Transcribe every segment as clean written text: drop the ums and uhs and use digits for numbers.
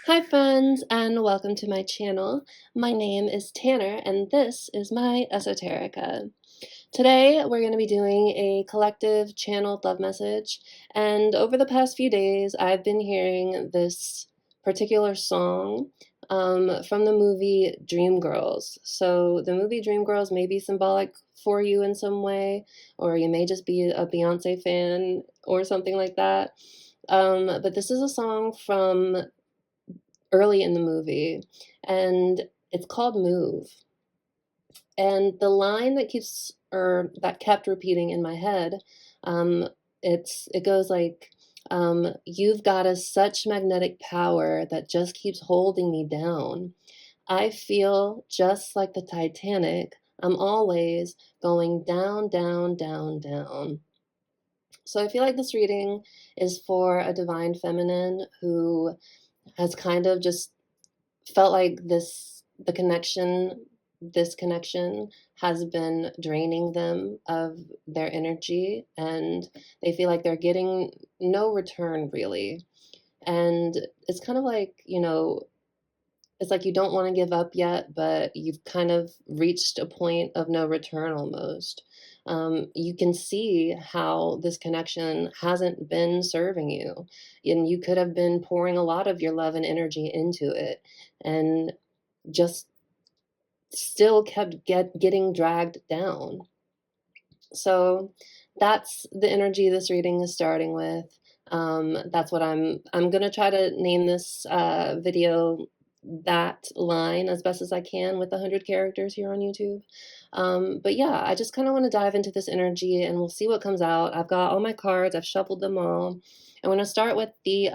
Hi friends, and welcome to my channel. My name is Tanner, and this is my Esoterica. Today, we're going to be doing a collective channeled love message, and over the past few days, I've been hearing this particular song from the movie Dreamgirls. So, the movie Dreamgirls may be symbolic for you in some way, or you may just be a Beyonce fan or something like that. But this is a song from early in the movie, and it's called Move. And the line that kept repeating in my head, it goes like, "You've got such magnetic power that just keeps holding me down. I feel just like the Titanic. I'm always going down, down, down, down." So I feel like this reading is for a divine feminine who has kind of just felt like this connection has been draining them of their energy, and they feel like they're getting no return really. And it's kind of like, it's like you don't want to give up yet, but you've kind of reached a point of no return almost. You can see how this connection hasn't been serving you, and you could have been pouring a lot of your love and energy into it, and just still kept getting dragged down. So that's the energy this reading is starting with. That's what I'm gonna try to name this video that line as best as I can with 100 characters here on YouTube. But yeah, I just kind of want to dive into this energy and we'll see what comes out. I've got all my cards, I've shuffled them all. I want to start with the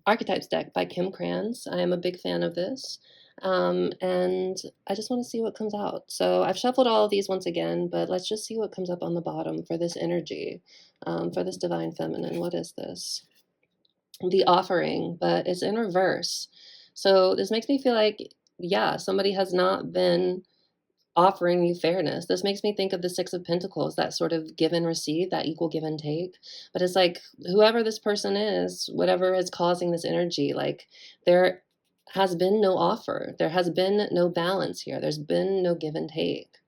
Archetypes deck by Kim Kranz. I am a big fan of this. And I just want to see what comes out. So I've shuffled all of these once again, but let's just see what comes up on the bottom for this energy, for this divine feminine. What is this? The Offering, but it's in reverse. So this makes me feel like, yeah, somebody has not been offering you fairness. This makes me think of the Six of Pentacles, that sort of give and receive, that equal give and take. But it's like, whoever this person is, whatever is causing this energy, like there has been no offer. There has been no balance here. There's been no give and take.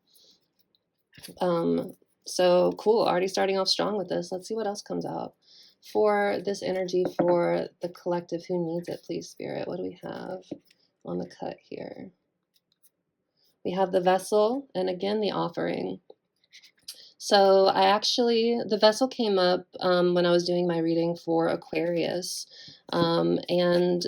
So cool. Already starting off strong with this. Let's see what else comes out for this energy for the collective who needs it, please, Spirit. What do we have on the cut here? We have the Vessel, and again, the Offering. So the Vessel came up when I was doing my reading for Aquarius, and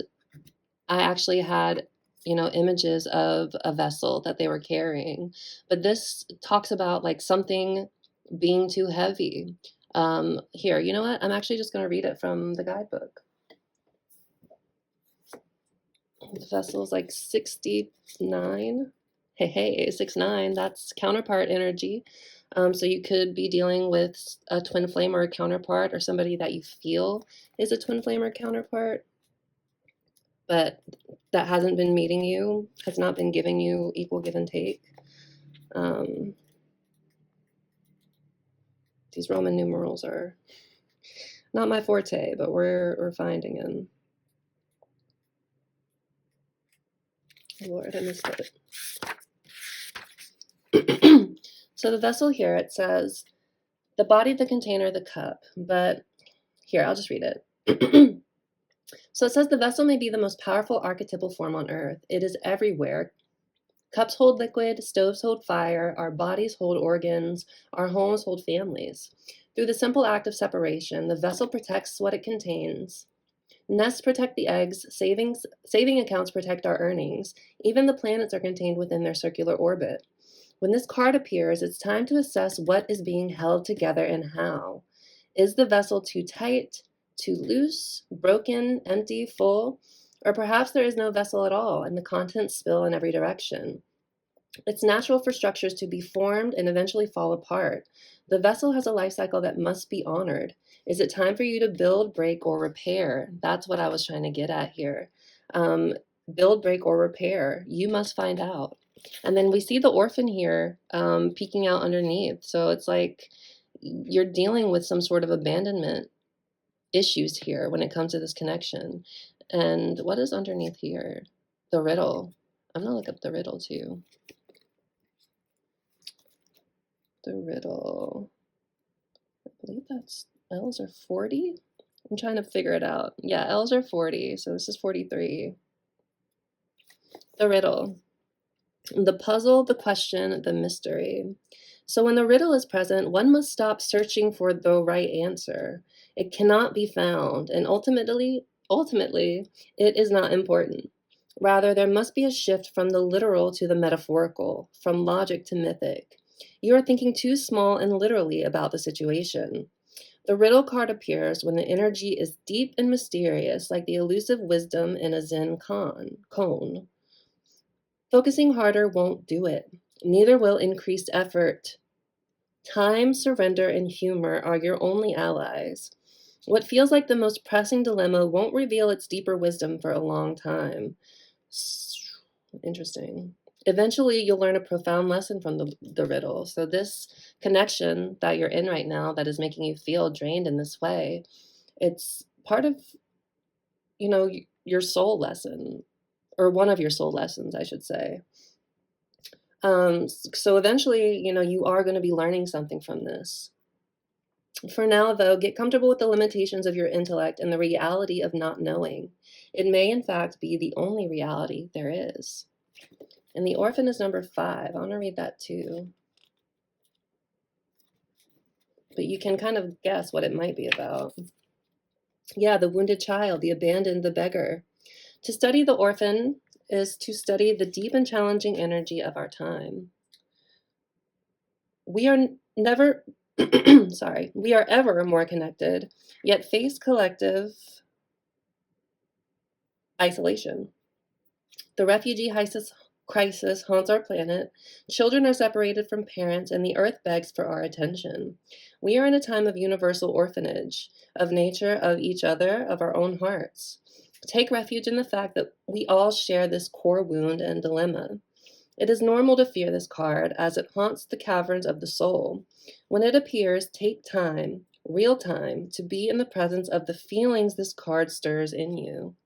I actually had, images of a vessel that they were carrying. But this talks about like something being too heavy. Here, you know what? I'm actually just going to read it from the guidebook. The Vessel's like 69. Hey, 6-9, that's counterpart energy. So you could be dealing with a twin flame or a counterpart, or somebody that you feel is a twin flame or counterpart, but that hasn't been meeting you, has not been giving you equal give and take. These Roman numerals are not my forte, but we're finding them. Lord, I missed it. So the Vessel here, it says, the body, the container, the cup. But here, I'll just read it. So it says, the vessel may be the most powerful archetypal form on earth. It is everywhere. Cups hold liquid, stoves hold fire, our bodies hold organs, our homes hold families. Through the simple act of separation, the vessel protects what it contains. Nests protect the eggs, saving accounts protect our earnings. Even the planets are contained within their circular orbit. When this card appears, it's time to assess what is being held together and how. Is the vessel too tight, too loose, broken, empty, full? Or perhaps there is no vessel at all and the contents spill in every direction. It's natural for structures to be formed and eventually fall apart. The vessel has a life cycle that must be honored. Is it time for you to build, break, or repair? That's what I was trying to get at here. Build, break, or repair. You must find out. And then we see the Orphan here peeking out underneath. So it's like you're dealing with some sort of abandonment. issues here when it comes to this connection. And what is underneath here? The riddle. I'm gonna look up the riddle too. The riddle. I believe that's L's are 40. I'm trying to figure it out. Yeah, L's are 40, so this is 43. The riddle. The puzzle, the question, the mystery. So when the riddle is present, one must stop searching for the right answer. It cannot be found, and ultimately, it is not important. Rather, there must be a shift from the literal to the metaphorical, from logic to mythic. You are thinking too small and literally about the situation. The riddle card appears when the energy is deep and mysterious, like the elusive wisdom in a Zen cone. Focusing harder won't do it. Neither will increased effort. Time, surrender, and humor are your only allies. What feels like the most pressing dilemma won't reveal its deeper wisdom for a long time. Interesting. Eventually, you'll learn a profound lesson from the riddle. So this connection that you're in right now that is making you feel drained in this way, it's part of, your soul lesson, or one of your soul lessons, I should say. So eventually, you are going to be learning something from this. For now, though, get comfortable with the limitations of your intellect and the reality of not knowing. It may, in fact, be the only reality there is. And the orphan is number 5. I want to read that too. But you can kind of guess what it might be about. Yeah, the wounded child, the abandoned, the beggar. To study the orphan is to study the deep and challenging energy of our time. We are never, we are ever more connected, yet face collective isolation. The refugee crisis haunts our planet. Children are separated from parents, and the earth begs for our attention. We are in a time of universal orphanage, of nature, of each other, of our own hearts. Take refuge in the fact that we all share this core wound and dilemma. It is normal to fear this card as it haunts the caverns of the soul. When it appears, take time, real time, to be in the presence of the feelings this card stirs in you.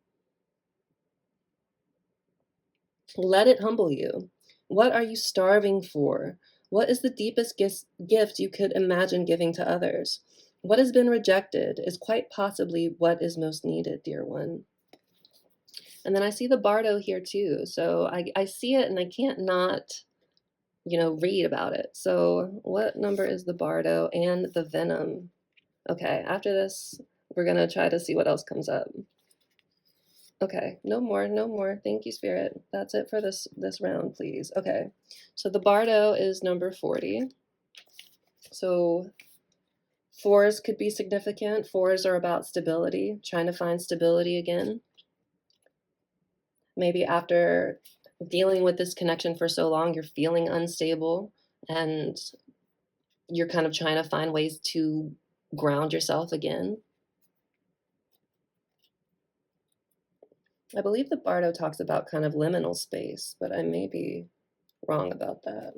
Let it humble you. What are you starving for? What is the deepest gift you could imagine giving to others? What has been rejected is quite possibly what is most needed, dear one. And then I see the Bardo here too. So I see it and I can't not, read about it. So what number is the Bardo and the Venom? Okay, after this, we're going to try to see what else comes up. Okay, no more. Thank you, Spirit. That's it for this round, please. Okay, so the Bardo is number 40. So 4s could be significant. 4s are about stability, trying to find stability again. Maybe after dealing with this connection for so long, you're feeling unstable and you're kind of trying to find ways to ground yourself again. I believe the Bardo talks about kind of liminal space, but I may be wrong about that.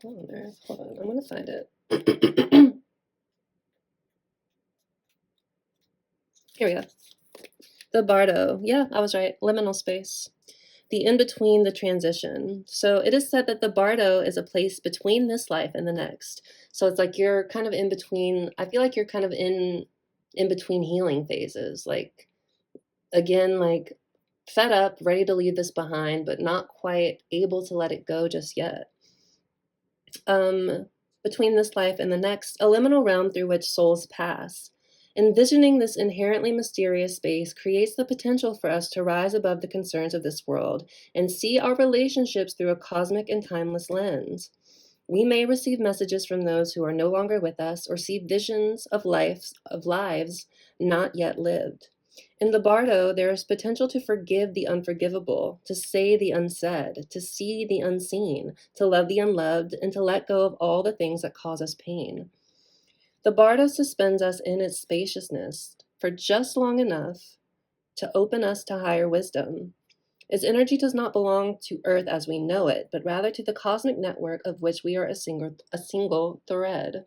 Hold on, I'm gonna find it. Here we go. The Bardo. Yeah, I was right. Liminal space. The in-between, the transition. So it is said that the Bardo is a place between this life and the next. So it's like you're kind of in between. I feel like you're kind of in between healing phases. Like, again, like fed up, ready to leave this behind, but not quite able to let it go just yet. Between this life and the next, a liminal realm through which souls pass. Envisioning this inherently mysterious space creates the potential for us to rise above the concerns of this world and see our relationships through a cosmic and timeless lens. We may receive messages from those who are no longer with us or see visions of lives not yet lived. In the Bardo, there is potential to forgive the unforgivable, to say the unsaid, to see the unseen, to love the unloved, and to let go of all the things that cause us pain. The Bardo suspends us in its spaciousness for just long enough to open us to higher wisdom. Its energy does not belong to Earth as we know it, but rather to the cosmic network of which we are a single thread.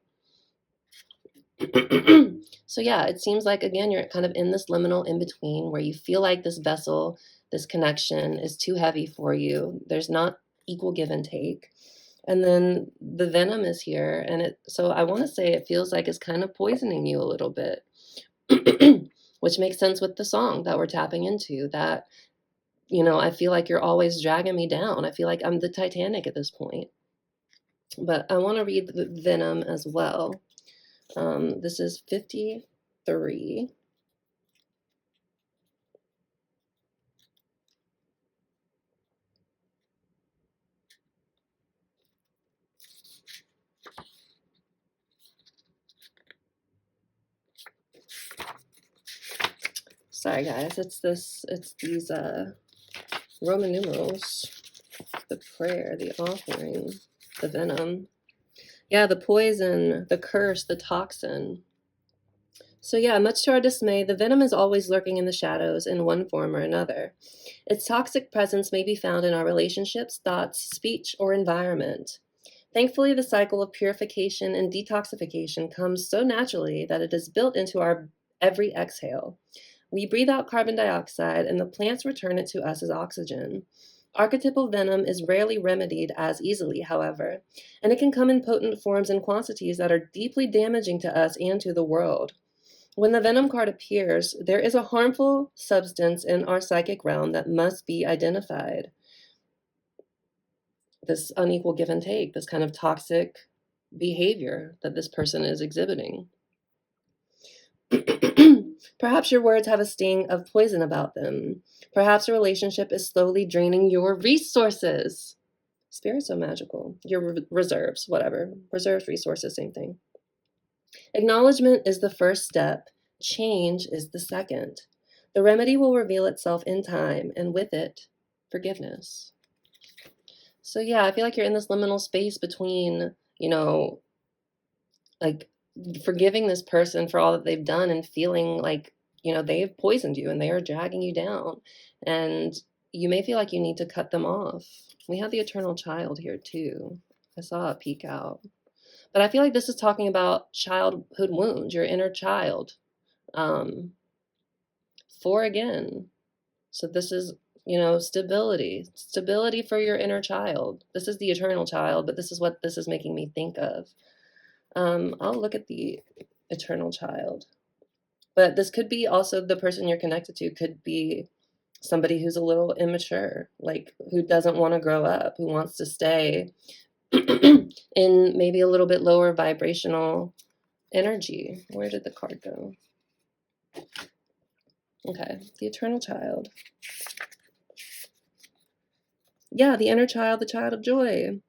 So yeah, it seems like, again, you're kind of in this liminal in between where you feel like this vessel, this connection is too heavy for you. There's not equal give and take. And then the venom is here. And so I want to say it feels like it's kind of poisoning you a little bit, which makes sense with the song that we're tapping into, that, I feel like you're always dragging me down. I feel like I'm the Titanic at this point. But I want to read the venom as well. This is 53. Sorry guys, it's these Roman numerals, the prayer, the offering, the venom. Yeah, the poison, the curse, the toxin. So yeah, much to our dismay, the venom is always lurking in the shadows in one form or another. Its toxic presence may be found in our relationships, thoughts, speech, or environment. Thankfully, the cycle of purification and detoxification comes so naturally that it is built into our every exhale. We breathe out carbon dioxide, and the plants return it to us as oxygen. Archetypal venom is rarely remedied as easily, however, and it can come in potent forms and quantities that are deeply damaging to us and to the world. When the venom card appears, there is a harmful substance in our psychic realm that must be identified. This unequal give and take, this kind of toxic behavior that this person is exhibiting. Perhaps your words have a sting of poison about them. Perhaps a relationship is slowly draining your resources. Spirit's so magical. Your reserves, whatever. Reserves, resources, same thing. Acknowledgement is the first step. Change is the second. The remedy will reveal itself in time, and with it, forgiveness. So yeah, I feel like you're in this liminal space between, like forgiving this person for all that they've done and feeling like, they've poisoned you and they are dragging you down. And you may feel like you need to cut them off. We have the eternal child here too. I saw it peek out. But I feel like this is talking about childhood wounds, your inner child. Four again. So this is, stability for your inner child. This is the eternal child, but this is what this is making me think of. I'll look at the eternal child. But this could be also the person you're connected to, could be somebody who's a little immature, like who doesn't want to grow up, who wants to stay in maybe a little bit lower vibrational energy. Where did the card go? Okay, the eternal child. Yeah, the inner child, the child of joy.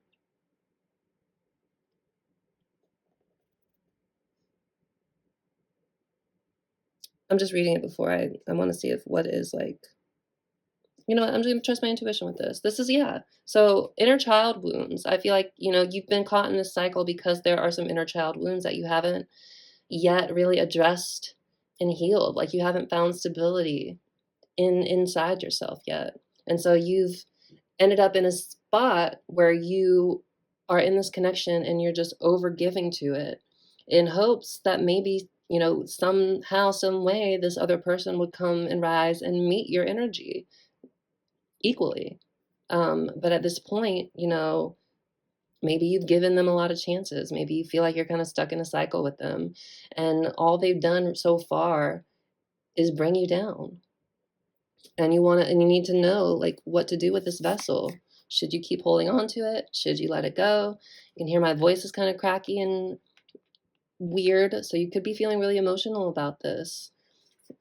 I'm just reading it before I want to see if what is like, what, I'm just going to trust my intuition with this. This is, yeah. So inner child wounds. I feel like, you've been caught in this cycle because there are some inner child wounds that you haven't yet really addressed and healed. Like you haven't found stability inside yourself yet. And so you've ended up in a spot where you are in this connection and you're just over giving to it in hopes that maybe, somehow, some way this other person would come and rise and meet your energy equally. But at this point, maybe you've given them a lot of chances. Maybe you feel like you're kind of stuck in a cycle with them, and all they've done so far is bring you down. And you need to know like what to do with this vessel. Should you keep holding on to it? Should you let it go? You can hear my voice is kind of cracky and weird, so you could be feeling really emotional about this.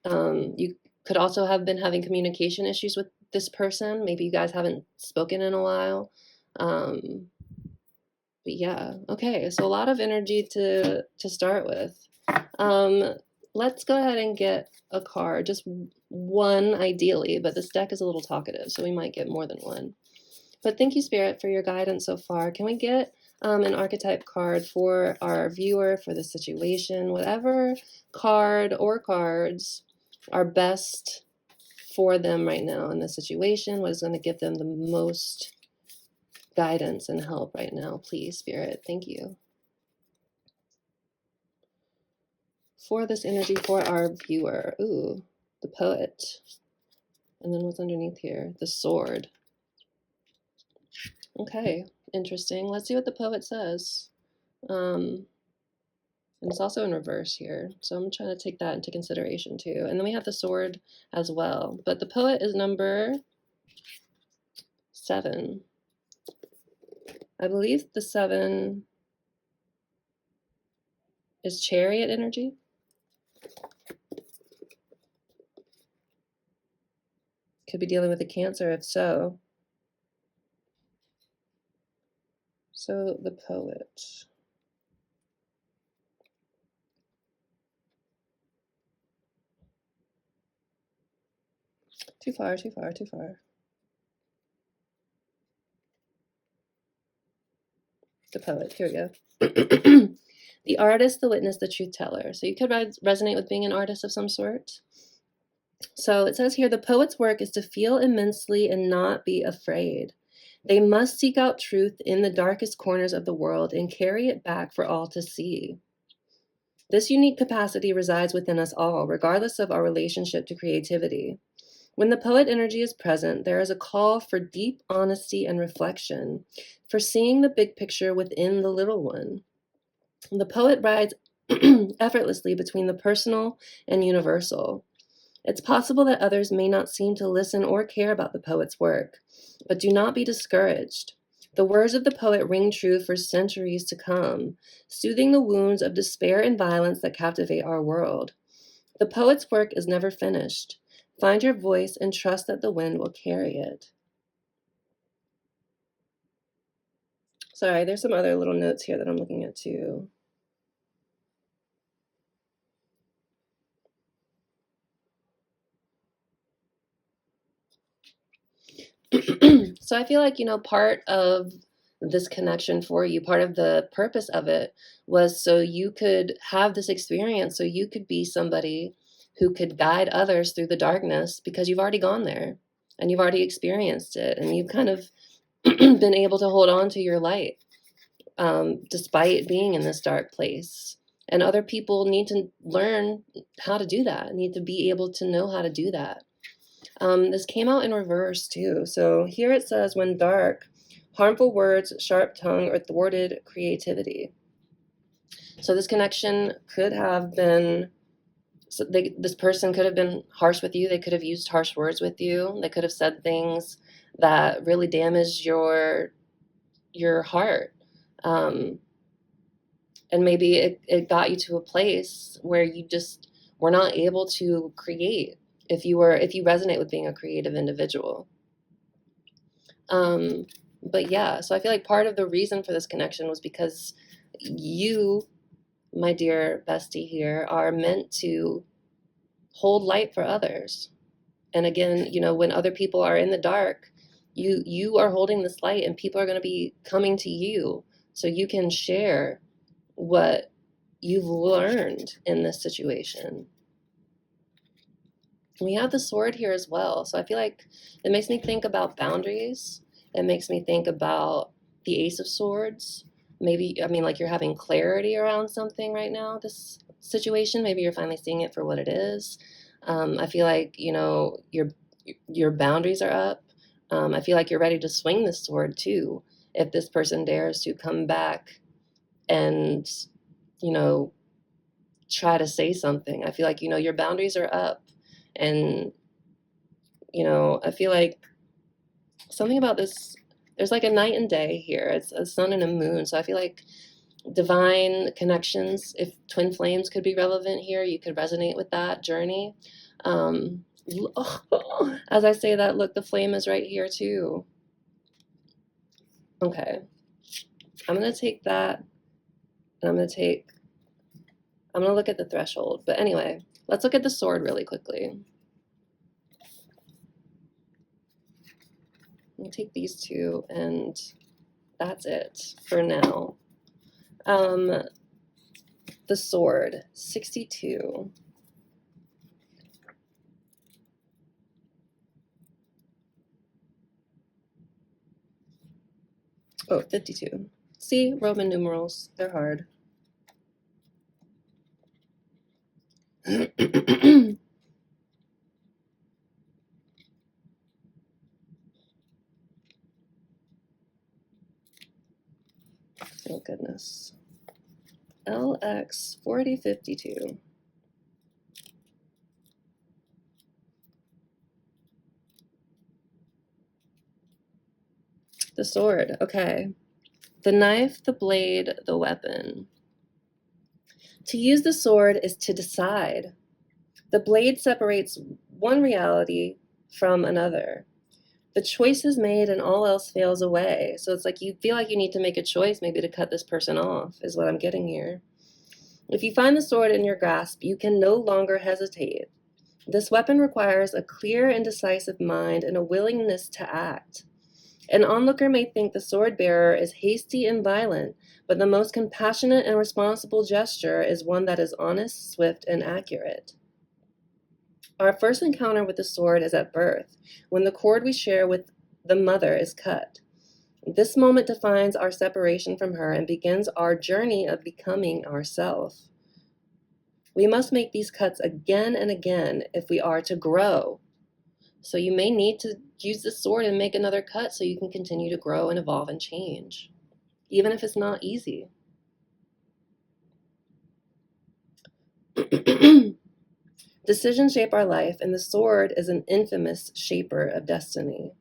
You could also have been having communication issues with this person. Maybe you guys haven't spoken in a while. But yeah, okay. So a lot of energy to start with. Let's go ahead and get a card, just one ideally, but this deck is a little talkative, so we might get more than one. But thank you, Spirit, for your guidance so far. Can we get an archetype card for our viewer, for the situation, whatever card or cards are best for them right now in this situation? What is going to give them the most guidance and help right now? Please, Spirit. Thank you. For this energy for our viewer. Ooh, the poet. And then what's underneath here? The sword. Okay, interesting. Let's see what the poet says. And it's also in reverse here. So I'm trying to take that into consideration too. And then we have the sword as well. But the poet is number 7. I believe the 7 is chariot energy. Could be dealing with a Cancer if so. So the poet. Too far, too far, too far. The poet, here we go. The artist, the witness, the truth teller. So you could resonate with being an artist of some sort. So it says here, the poet's work is to feel immensely and not be afraid. They must seek out truth in the darkest corners of the world and carry it back for all to see. This unique capacity resides within us all, regardless of our relationship to creativity. When the poet energy is present, there is a call for deep honesty and reflection, for seeing the big picture within the little one. The poet rides effortlessly between the personal and universal. It's possible that others may not seem to listen or care about the poet's work, but do not be discouraged. The words of the poet ring true for centuries to come, soothing the wounds of despair and violence that captivate our world. The poet's work is never finished. Find your voice and trust that the wind will carry it. Sorry, there's some other little notes here that I'm looking at too. So I feel like, part of this connection for you, part of the purpose of it was so you could have this experience, so you could be somebody who could guide others through the darkness, because you've already gone there and you've already experienced it, and you've kind of been able to hold on to your light despite being in this dark place. And other people need to learn how to do that, need to be able to know how to do that. This came out in reverse too. So here it says, when dark, harmful words, sharp tongue, or thwarted creativity. So this connection could have been, this person could have been harsh with you. They could have used harsh words with you. They could have said things that really damaged your heart. And maybe it got you to a place where you just were not able to create if you resonate with being a creative individual. But yeah, so I feel like part of the reason for this connection was because you, my dear bestie here, are meant to hold light for others. And again, when other people are in the dark, you are holding this light, and people are going to be coming to you so you can share what you've learned in this situation. We have the sword here as well. So I feel like it makes me think about boundaries. It makes me think about the Ace of Swords. Maybe, like you're having clarity around something right now, this situation. Maybe you're finally seeing it for what it is. I feel like, your boundaries are up. I feel like you're ready to swing this sword too, if this person dares to come back and, try to say something. I feel like, your boundaries are up. And, I feel like something about this, there's like a night and day here. It's a sun and a moon. So I feel like divine connections, if twin flames could be relevant here, you could resonate with that journey. As I say that, look, the flame is right here too. Okay. I'm going to take that, and I'm going to look at the threshold. But anyway, let's look at the sword really quickly. I'll take these two, and that's it for now. The sword, 62. Oh, 52. See, Roman numerals, they're hard. Oh, goodness. LX 4052. The sword. Okay. The knife, the blade, the weapon. To use the sword is to decide. The blade separates one reality from another. The choice is made and all else fails away. So it's like you feel like you need to make a choice, maybe to cut this person off, is what I'm getting here. If you find the sword in your grasp, you can no longer hesitate. This weapon requires a clear and decisive mind and a willingness to act. An onlooker may think the sword bearer is hasty and violent, but the most compassionate and responsible gesture is one that is honest, swift, and accurate. Our first encounter with the sword is at birth, when the cord we share with the mother is cut. This moment defines our separation from her and begins our journey of becoming ourself. We must make these cuts again and again if we are to grow. So you may need to use the sword and make another cut so you can continue to grow and evolve and change, even if it's not easy. Decisions shape our life, and the sword is an infamous shaper of destiny.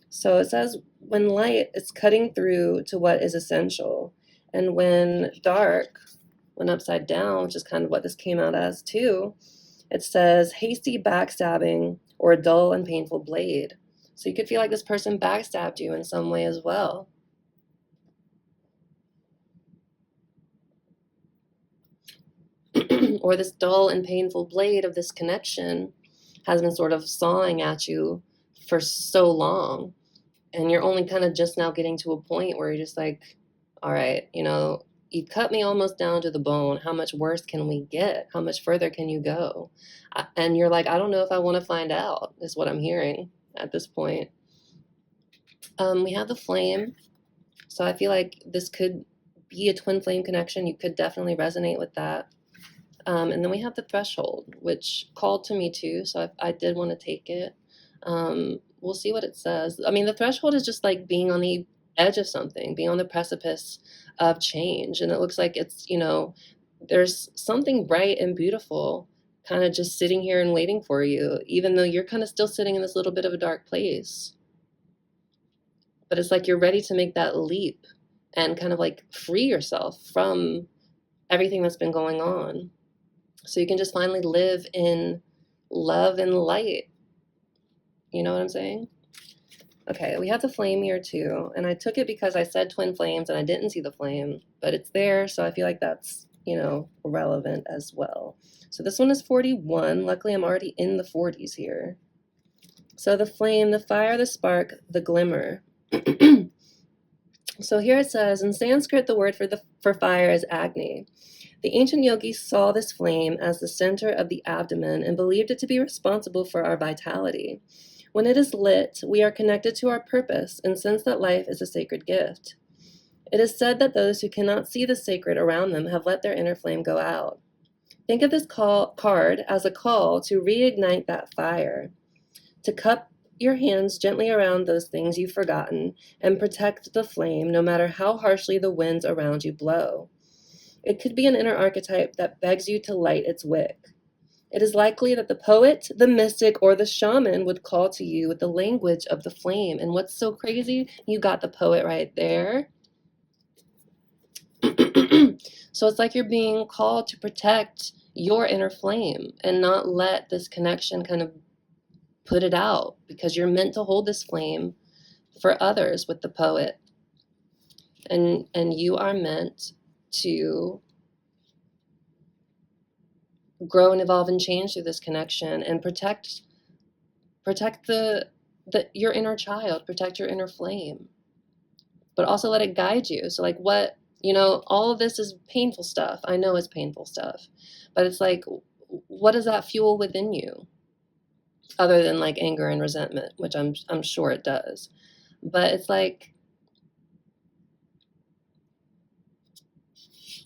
So it says, when light is cutting through to what is essential, and when dark, when upside down, which is kind of what this came out as too, it says hasty backstabbing or a dull and painful blade. So you could feel like this person backstabbed you in some way as well. Or this dull and painful blade of this connection has been sort of sawing at you for so long. And you're only kind of just now getting to a point where you're just like, all right, you cut me almost down to the bone. How much worse can we get? How much further can you go? And you're like, I don't know if I want to find out, is what I'm hearing at this point. We have the flame. So I feel like this could be a twin flame connection. You could definitely resonate with that. And then we have the threshold, which called to me too. So I did want to take it. We'll see what it says. I mean, the threshold is just like being on the edge of something, being on the precipice of change. And it looks like it's, there's something bright and beautiful kind of just sitting here and waiting for you, even though you're kind of still sitting in this little bit of a dark place. But it's like you're ready to make that leap and kind of like free yourself from everything that's been going on. So you can just finally live in love and light. You know what I'm saying? Okay, we have the flame here too. And I took it because I said twin flames and I didn't see the flame, but it's there. So I feel like that's, relevant as well. So this one is 41. Luckily, I'm already in the 40s here. So the flame, the fire, the spark, the glimmer. So here it says, in Sanskrit, the word for fire is Agni. The ancient yogis saw this flame as the center of the abdomen and believed it to be responsible for our vitality. When it is lit, we are connected to our purpose and sense that life is a sacred gift. It is said that those who cannot see the sacred around them have let their inner flame go out. Think of this card as a call to reignite that fire, to cup your hands gently around those things you've forgotten and protect the flame no matter how harshly the winds around you blow. It could be an inner archetype that begs you to light its wick. It is likely that the poet, the mystic, or the shaman would call to you with the language of the flame. And what's so crazy? You got the poet right there. So it's like you're being called to protect your inner flame and not let this connection kind of put it out, because you're meant to hold this flame for others with the poet. And you are meant to grow and evolve and change through this connection and protect your inner child, protect your inner flame, but also let it guide you. So like all of this is painful stuff. I know it's painful stuff, but it's like, what does that fuel within you other than like anger and resentment, which I'm sure it does. But it's like,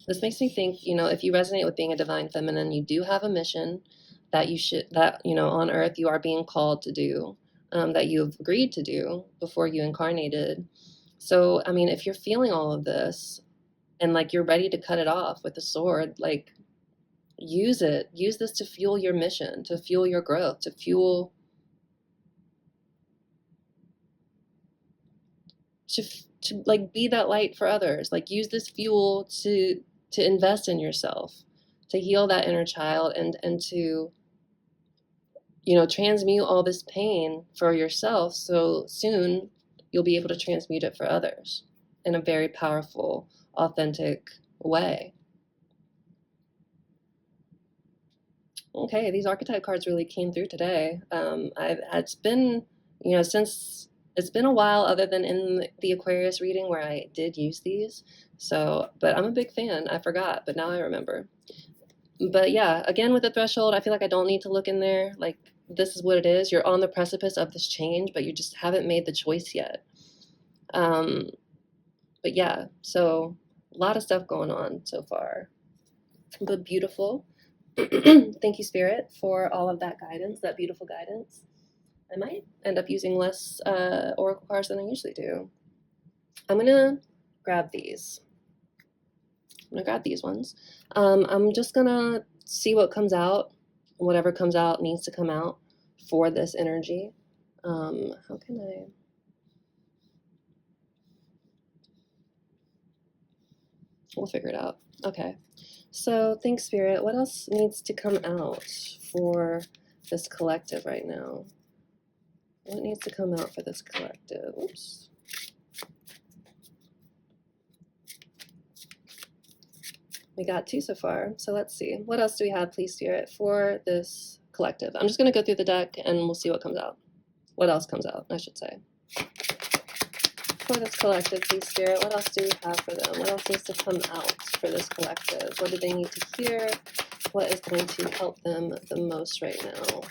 This makes me think, you know, if you resonate with being a divine feminine, you do have a mission that you know, on earth you are being called to do, that you've agreed to do before you incarnated. So, I mean, if you're feeling all of this and like you're ready to cut it off with the sword, like use it. Use this to fuel your mission, to fuel your growth, to like be that light for others. Like use this fuel to invest in yourself, to heal that inner child, and to, you know, transmute all this pain for yourself, so soon you'll be able to transmute it for others in a very powerful, authentic way. Okay, these archetype cards really came through today. It's been, you know, since it's been a while, other than in the Aquarius reading where I did use these. So, but I'm a big fan. I forgot, but now I remember. But yeah, again with the threshold, I feel like I don't need to look in there. Like this is what it is. You're on the precipice of this change, but you just haven't made the choice yet. But yeah, so a lot of stuff going on so far, but beautiful. Thank you, Spirit, for all of that guidance, that beautiful guidance. I might end up using less oracle cards than I usually do. I'm gonna grab these. I'm gonna grab these ones. I'm just gonna see what comes out. Whatever comes out needs to come out for this energy. How can I? We'll figure it out. Okay. So, thanks, Spirit. What else needs to come out for this collective right now? What needs to come out for this collective? Oops. We got 2 so far. So let's see. What else do we have, please, Spirit, for this collective? I'm just going to go through the deck and we'll see what comes out. What else comes out, I should say. For this collective, please, Spirit, what else do we have for them? What else needs to come out for this collective? What do they need to hear? What is going to help them the most right now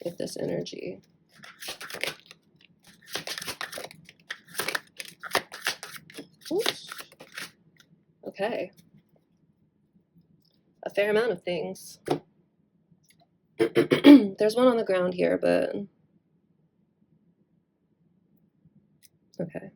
with this energy? Oops. Okay. A fair amount of things. There's one on the ground here, but okay.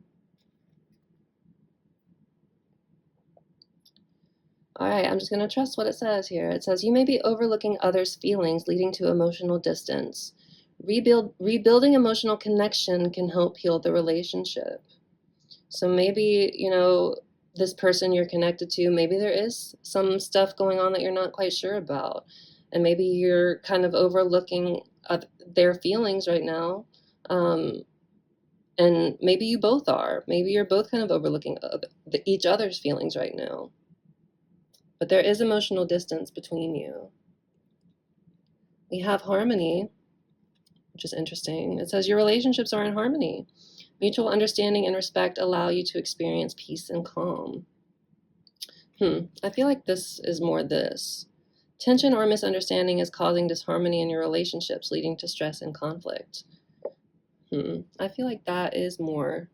All right, I'm just going to trust what it says here. It says, you may be overlooking others' feelings, leading to emotional distance. Rebuilding emotional connection can help heal the relationship. So maybe, you know, this person you're connected to, maybe there is some stuff going on that you're not quite sure about. And maybe you're kind of overlooking their feelings right now. And maybe you both are. Maybe you're both kind of overlooking each other's feelings right now. But there is emotional distance between you. We have harmony, which is interesting. It says your relationships are in harmony. Mutual understanding and respect allow you to experience peace and calm. I feel like this is more this. Tension or misunderstanding is causing disharmony in your relationships, leading to stress and conflict. I feel like that is more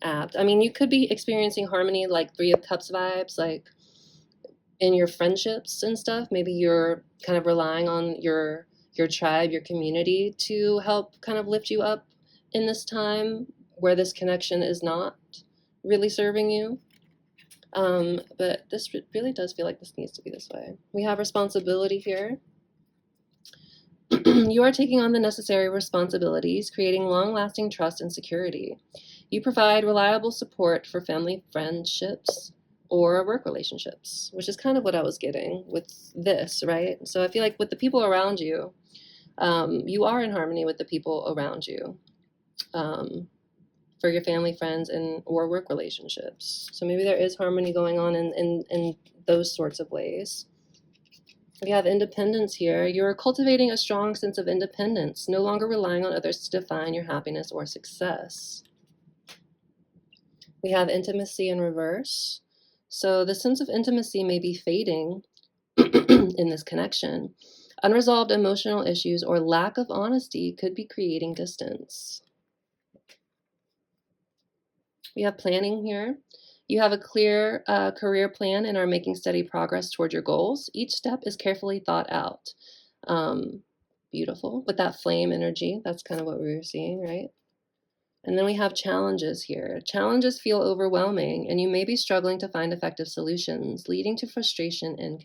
apt. I mean, you could be experiencing harmony, like 3 of Cups vibes, like in your friendships and stuff. Maybe you're kind of relying on your tribe, your community to help kind of lift you up in this time where this connection is not really serving you. But this really does feel like this needs to be this way. We have responsibility here. You are taking on the necessary responsibilities, creating long-lasting trust and security. You provide reliable support for family friendships or work relationships, which is kind of what I was getting with this, right? So I feel like with the people around you, you are in harmony with the people around you, for your family, friends, and or work relationships. So maybe there is harmony going on in those sorts of ways. We have independence here. You're cultivating a strong sense of independence, no longer relying on others to define your happiness or success. We have intimacy in reverse. So the sense of intimacy may be fading in this connection. Unresolved emotional issues or lack of honesty could be creating distance. We have planning here. You have a clear career plan and are making steady progress toward your goals. Each step is carefully thought out. Beautiful. With that flame energy, that's kind of what we were seeing, right? And then we have challenges here. Challenges feel overwhelming, and you may be struggling to find effective solutions, leading to frustration and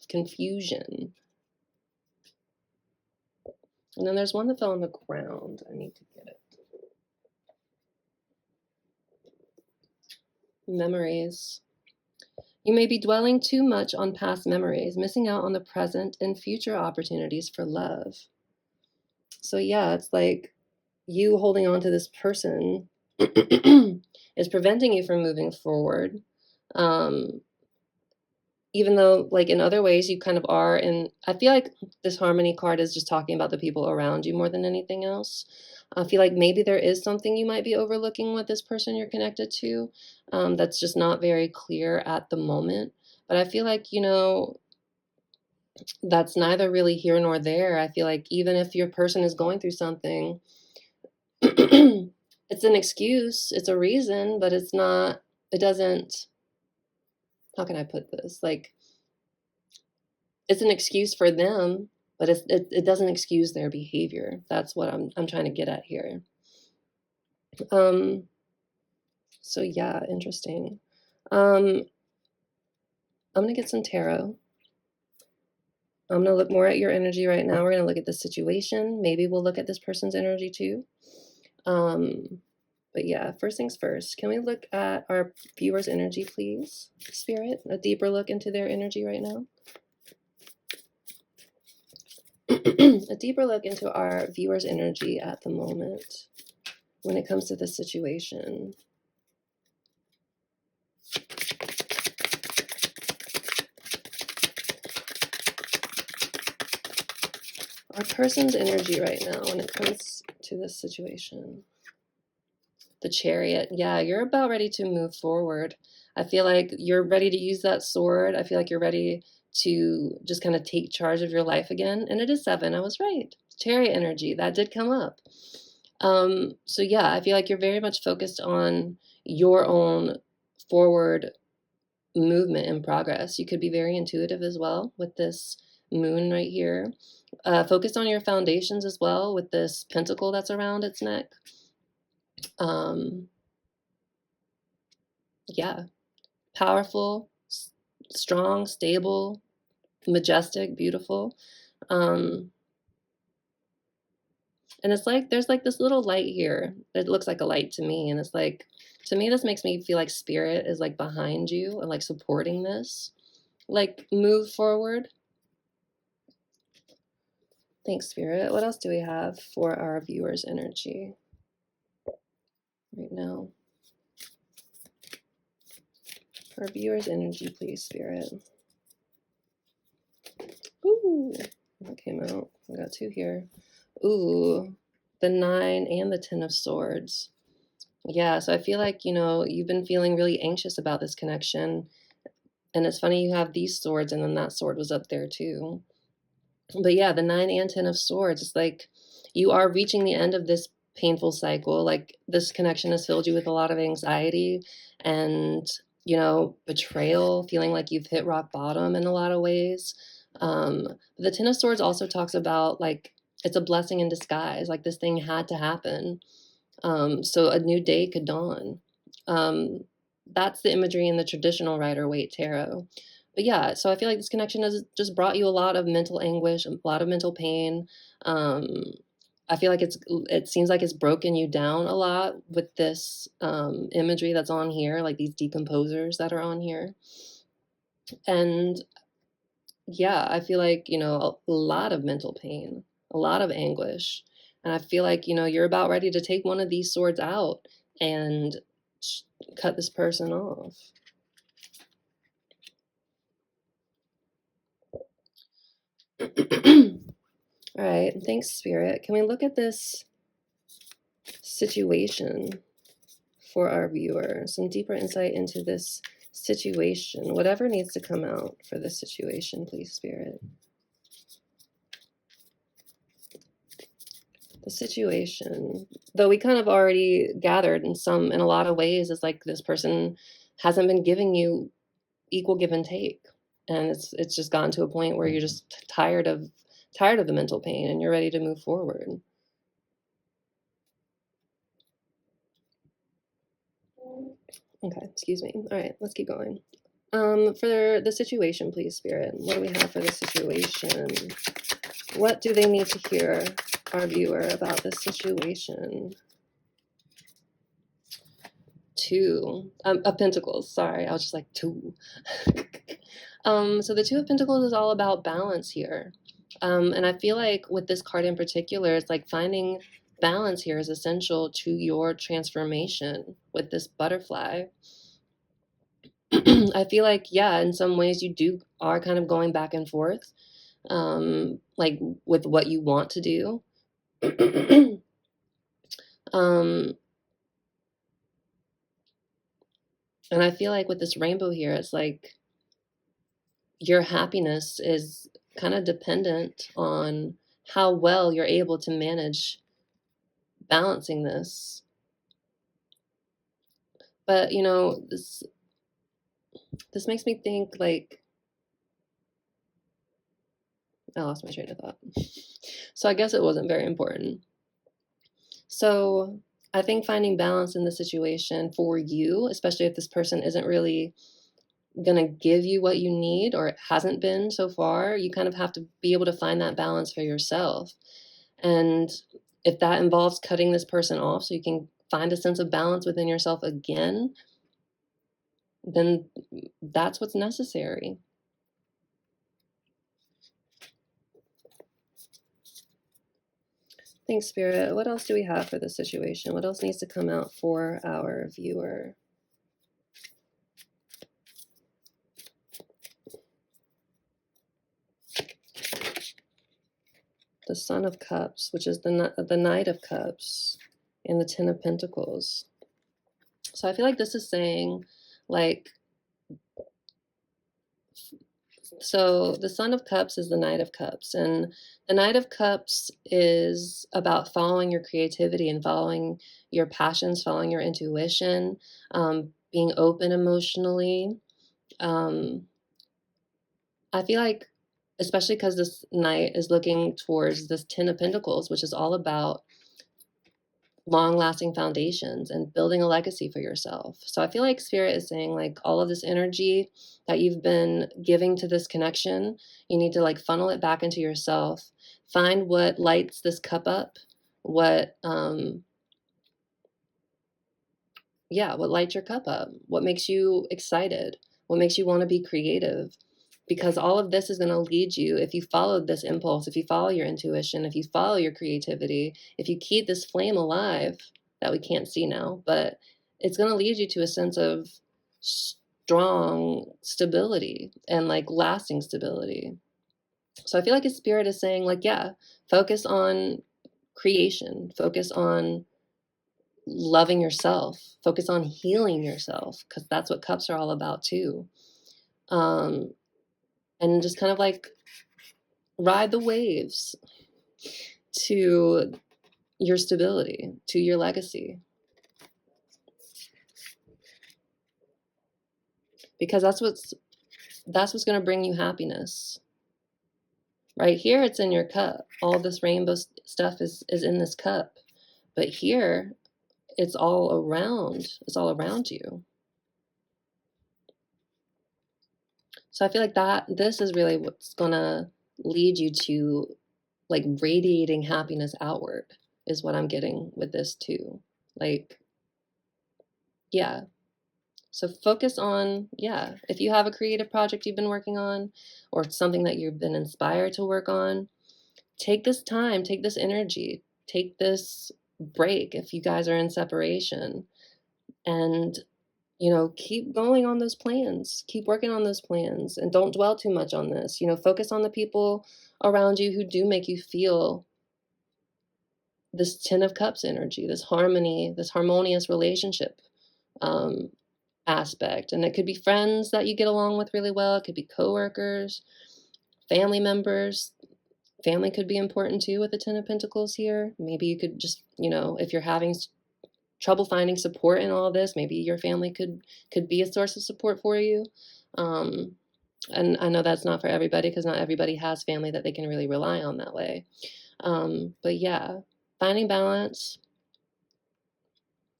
confusion. And then there's one that fell on the ground. I need to get it. Memories. You may be dwelling too much on past memories, missing out on the present and future opportunities for love. So yeah, it's like you holding on to this person is preventing you from moving forward. Even though, like, in other ways you kind of are, and I feel like this harmony card is just talking about the people around you more than anything else. I feel like maybe there is something you might be overlooking with this person you're connected to, that's just not very clear at the moment. But I feel like, you know, that's neither really here nor there. I feel like even if your person is going through something, it's an excuse, it's a reason, but it's not, it doesn't, how can I put this? Like, it's an excuse for them, but it doesn't excuse their behavior. That's what I'm trying to get at here. So yeah, interesting. I'm gonna get some tarot. I'm gonna look more at your energy right now. We're gonna look at the situation. Maybe we'll look at this person's energy too. But yeah, first things first. Can we look at our viewers' energy, please? Spirit, a deeper look into their energy right now. A deeper look into our viewers' energy at the moment when it comes to this situation. Our person's energy right now when it comes to this situation. The Chariot. Yeah, you're about ready to move forward. I feel like you're ready to use that sword. I feel like you're ready to just kind of take charge of your life again. And it is 7. I was right. Chariot energy. That did come up. So yeah, I feel like you're very much focused on your own forward movement and progress. You could be very intuitive as well with this moon right here. Focused on your foundations as well with this pentacle that's around its neck. Yeah, powerful, strong, stable, majestic, beautiful. And it's like there's like this little light here. It looks like a light to me, and it's like, to me this makes me feel like spirit is like behind you and like supporting this. Like, move forward. Thanks, Spirit. What else do we have for our viewers' energy right now? Our viewers' energy, please, Spirit. Ooh, that came out. We got 2 here. Ooh, the 9 and the 10 of Swords. Yeah, so I feel like, you know, you've been feeling really anxious about this connection. And it's funny you have these swords and then that sword was up there too. But yeah, the 9 and 10 of Swords, it's like you are reaching the end of this painful cycle. Like, this connection has filled you with a lot of anxiety and, you know, betrayal, feeling like you've hit rock bottom in a lot of ways. The 10 of Swords also talks about, like, it's a blessing in disguise. Like, this thing had to happen. So a new day could dawn. That's the imagery in the traditional Rider-Waite tarot. But yeah, so I feel like this connection has just brought you a lot of mental anguish, a lot of mental pain. I feel like it seems like it's broken you down a lot with this imagery that's on here, like these decomposers that are on here. And yeah, I feel like, you know, a lot of mental pain, a lot of anguish. And I feel like, you know, you're about ready to take one of these swords out and cut this person off. All right, thanks, Spirit. Can we look at this situation for our viewer? Some deeper insight into this situation. Whatever needs to come out for this situation, please, Spirit. The situation, though we kind of already gathered in a lot of ways, is like this person hasn't been giving you equal give and take. And it's just gotten to a point where you're just tired of the mental pain and you're ready to move forward. Okay, excuse me. All right, let's keep going. For the situation, please, Spirit. What do we have for the situation? What do they need to hear, our viewer, about this situation? Two of Pentacles. Sorry, I was just like two. So the Two of Pentacles is all about balance here. And I feel like with this card in particular, it's like finding balance here is essential to your transformation with this butterfly. I feel like, yeah, in some ways you are kind of going back and forth, like with what you want to do. And I feel like with this rainbow here, it's like your happiness is kind of dependent on how well you're able to manage balancing this. But, you know, this makes me think, like, I lost my train of thought. So I guess it wasn't very important. So I think finding balance in the situation for you, especially if this person isn't really going to give you what you need, or it hasn't been so far, you kind of have to be able to find that balance for yourself. And if that involves cutting this person off so you can find a sense of balance within yourself again, then that's what's necessary. Thanks, Spirit. What else do we have for this situation? What else needs to come out for our viewer? The Son of Cups, which is the Knight of Cups, and the Ten of Pentacles. So I feel like this is saying, like, so the Son of Cups is the Knight of Cups, and the Knight of Cups is about following your creativity and following your passions, following your intuition, being open emotionally. I feel like, especially because this Knight is looking towards this Ten of Pentacles, which is all about long-lasting foundations and building a legacy for yourself. So I feel like Spirit is saying, like, all of this energy that you've been giving to this connection, you need to, like, funnel it back into yourself. Find what lights this cup up, what lights your cup up, what makes you excited, what makes you want to be creative. Because all of this is going to lead you, if you follow this impulse, if you follow your intuition, if you follow your creativity, if you keep this flame alive that we can't see now, but it's going to lead you to a sense of strong stability and, like, lasting stability. So I feel like his Spirit is saying, like, yeah, focus on creation, focus on loving yourself, focus on healing yourself, because that's what cups are all about too. And just kind of, like, ride the waves to your stability, to your legacy. Because that's what's going to bring you happiness. Right here, it's in your cup. All this rainbow stuff is in this cup. But here, it's all around. It's all around you. So I feel like this is really what's going to lead you to, like, radiating happiness outward is what I'm getting with this too. Like, yeah. So focus on, if you have a creative project you've been working on, or something that you've been inspired to work on, take this time, take this energy, take this break if you guys are in separation, and, you know, keep going on those plans, keep working on those plans, and don't dwell too much on this. You know, focus on the people around you who do make you feel this Ten of Cups energy, this harmony, this harmonious relationship aspect. And it could be friends that you get along with really well. It could be coworkers, family members. Family could be important too with the Ten of Pentacles here. Maybe you could just, you know, if you're having trouble finding support in all this. Maybe your family could be a source of support for you. And I know that's not for everybody, because not everybody has family that they can really rely on that way. But yeah, finding balance,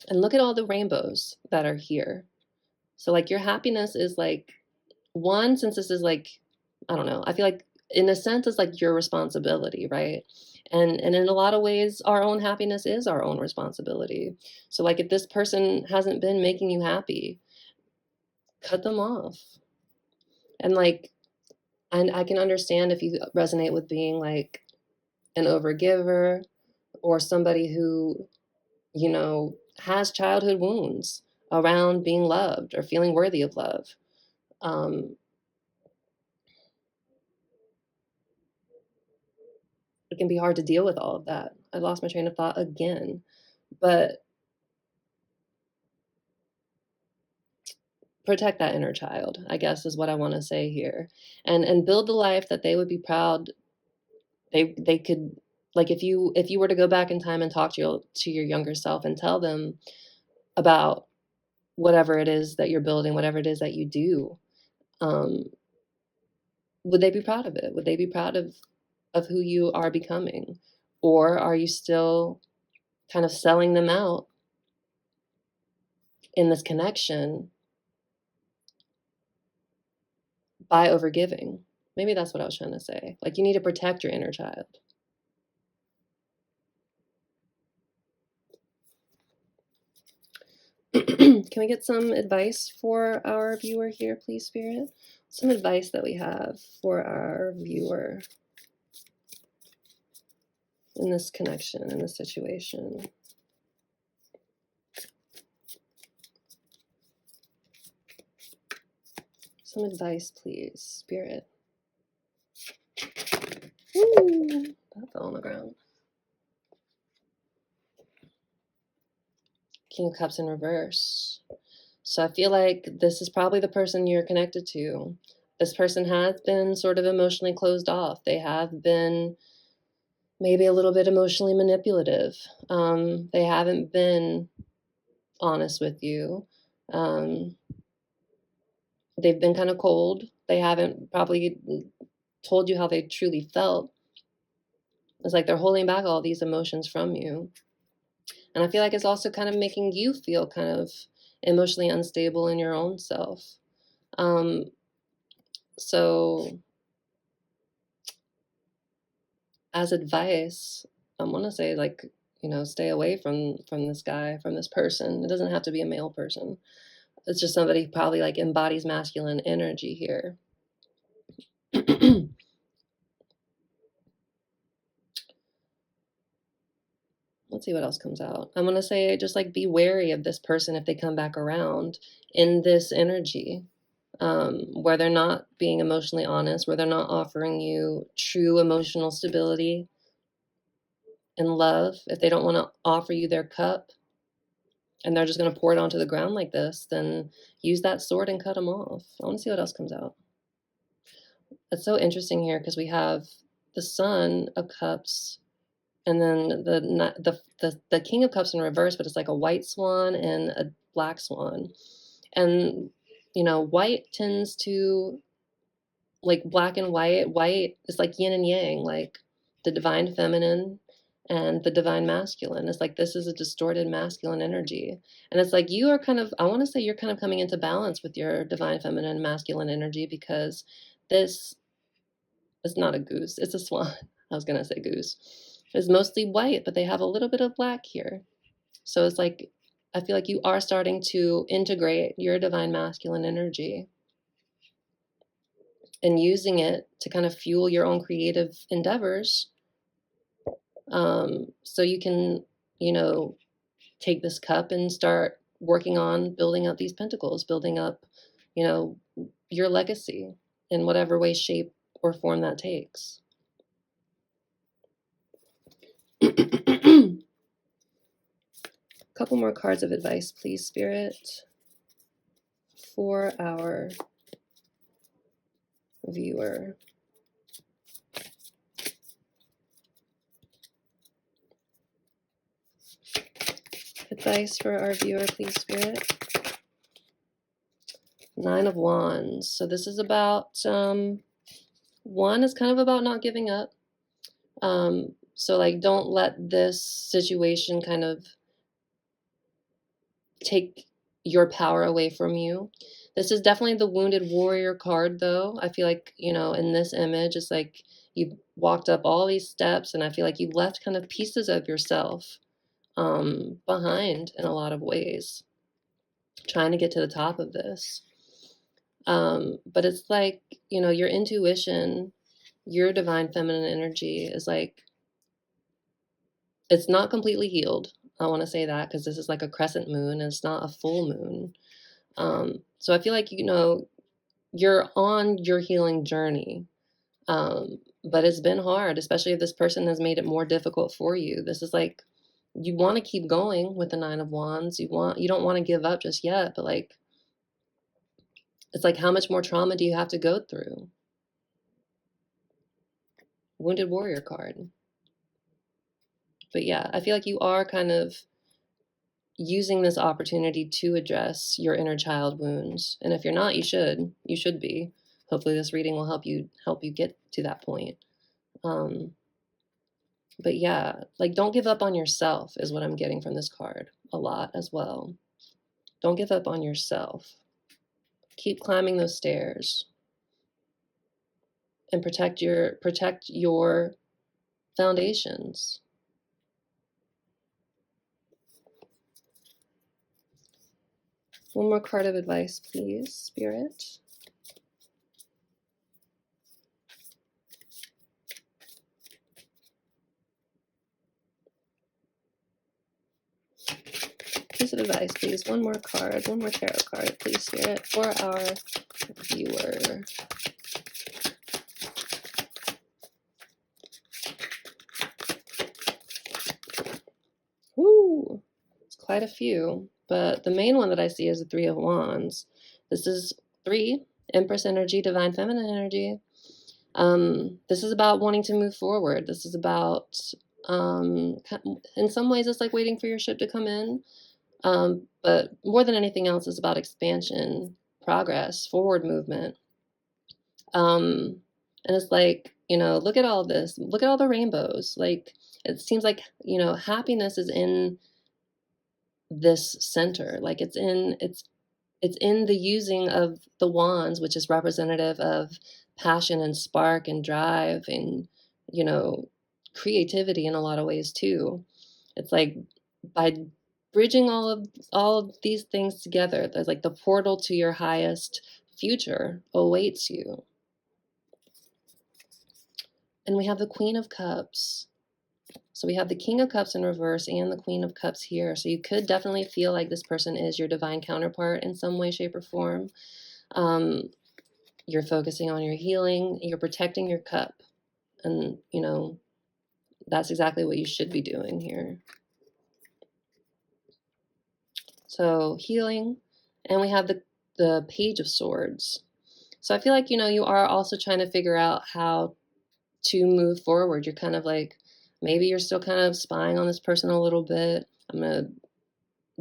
and look at all the rainbows that are here. So like your happiness is like, one, since this is like, I don't know, I feel like in a sense it's like your responsibility, right? And in a lot of ways, our own happiness is our own responsibility. So like if this person hasn't been making you happy, cut them off. And like, and I can understand if you resonate with being like an overgiver, or somebody who, you know, has childhood wounds around being loved or feeling worthy of love. It can be hard to deal with all of that. I lost my train of thought again. But protect that inner child, I guess, is what I want to say here. And build the life that they would be proud they could, like, if you were to go back in time and talk to your younger self and tell them about whatever it is that you're building, whatever it is that you do, um, would they be proud of it? Would they be proud of who you are becoming? Or are you still kind of selling them out in this connection by overgiving? Maybe that's what I was trying to say. Like, you need to protect your inner child. Can we get some advice for our viewer here, please, Spirit? Some advice that we have for our viewer in this connection, in this situation. Some advice, please, Spirit. Ooh, that fell on the ground. King of Cups in reverse. So I feel like this is probably the person you're connected to. This person has been sort of emotionally closed off. They have been maybe a little bit emotionally manipulative. They haven't been honest with you. They've been kind of cold. They haven't probably told you how they truly felt. It's like they're holding back all these emotions from you. And I feel like it's also kind of making you feel kind of emotionally unstable in your own self. So as advice, I want to say, like, you know, stay away from this guy, from this person. It doesn't have to be a male person. It's just somebody who probably like embodies masculine energy here. Let's see what else comes out. I'm going to say just like be wary of this person if they come back around in this energy, where they're not being emotionally honest, where they're not offering you true emotional stability and love. If they don't want to offer you their cup and they're just going to pour it onto the ground like this, then use that sword and cut them off. I want to see what else comes out. It's so interesting here because we have the Sun of Cups, and then the King of Cups in reverse, but it's like a white swan and a black swan. And, you know, white tends to, like, black and white is like yin and yang, like the divine feminine and the divine masculine. It's like this is a distorted masculine energy. And it's like you are kind of, I want to say you're kind of coming into balance with your divine feminine and masculine energy, because this is not a goose, it's a swan. I was going to say goose. It's mostly white, but they have a little bit of black here. So it's like, I feel like you are starting to integrate your divine masculine energy and using it to kind of fuel your own creative endeavors. So you can, you know, take this cup and start working on building up these pentacles, building up, you know, your legacy in whatever way, shape, or form that takes. Couple more cards of advice, please, Spirit, for our viewer. Advice for our viewer, please, Spirit. 9 of Wands. So this is about, one is kind of about not giving up. So like, don't let this situation kind of take your power away from you. This is definitely the wounded warrior card, though. I feel like, you know, in this image, it's like you walked up all these steps, and I feel like you left kind of pieces of yourself behind in a lot of ways, trying to get to the top of this. But it's like, you know, your intuition, your divine feminine energy is like, it's not completely healed. I want to say that because this is like a crescent moon and it's not a full moon. So I feel like, you know, you're on your healing journey. But it's been hard, especially if this person has made it more difficult for you. This is like, you want to keep going with the 9 of Wands. You don't want to give up just yet, but like, it's like, how much more trauma do you have to go through? Wounded warrior card. But yeah, I feel like you are kind of using this opportunity to address your inner child wounds. And if you're not, you should be. Hopefully this reading will help you get to that point. But yeah, like, don't give up on yourself is what I'm getting from this card a lot as well. Don't give up on yourself. Keep climbing those stairs and protect your foundations. One more card of advice, please, Spirit. Piece of advice, please. One more card, one more tarot card, please, Spirit, for our viewer. Woo! It's quite a few, but the main one that I see is the 3 of Wands. This is 3, Empress energy, divine feminine energy. This is about wanting to move forward. This is about, in some ways, it's like waiting for your ship to come in. But more than anything else, it's about expansion, progress, forward movement. And it's like, you know, look at all this. Look at all the rainbows. Like, it seems like, you know, happiness is in this center. Like, it's in the using of the wands, which is representative of passion and spark and drive and, you know, creativity in a lot of ways too. It's like, by bridging all of these things together, there's like the portal to your highest future awaits you. And we have the Queen of Cups. So we have the King of Cups in reverse and the Queen of Cups here. So you could definitely feel like this person is your divine counterpart in some way, shape, or form. You're focusing on your healing. You're protecting your cup. And, you know, that's exactly what you should be doing here. So healing. And we have the Page of Swords. So I feel like, you know, you are also trying to figure out how to move forward. You're kind of like, maybe you're still kind of spying on this person a little bit.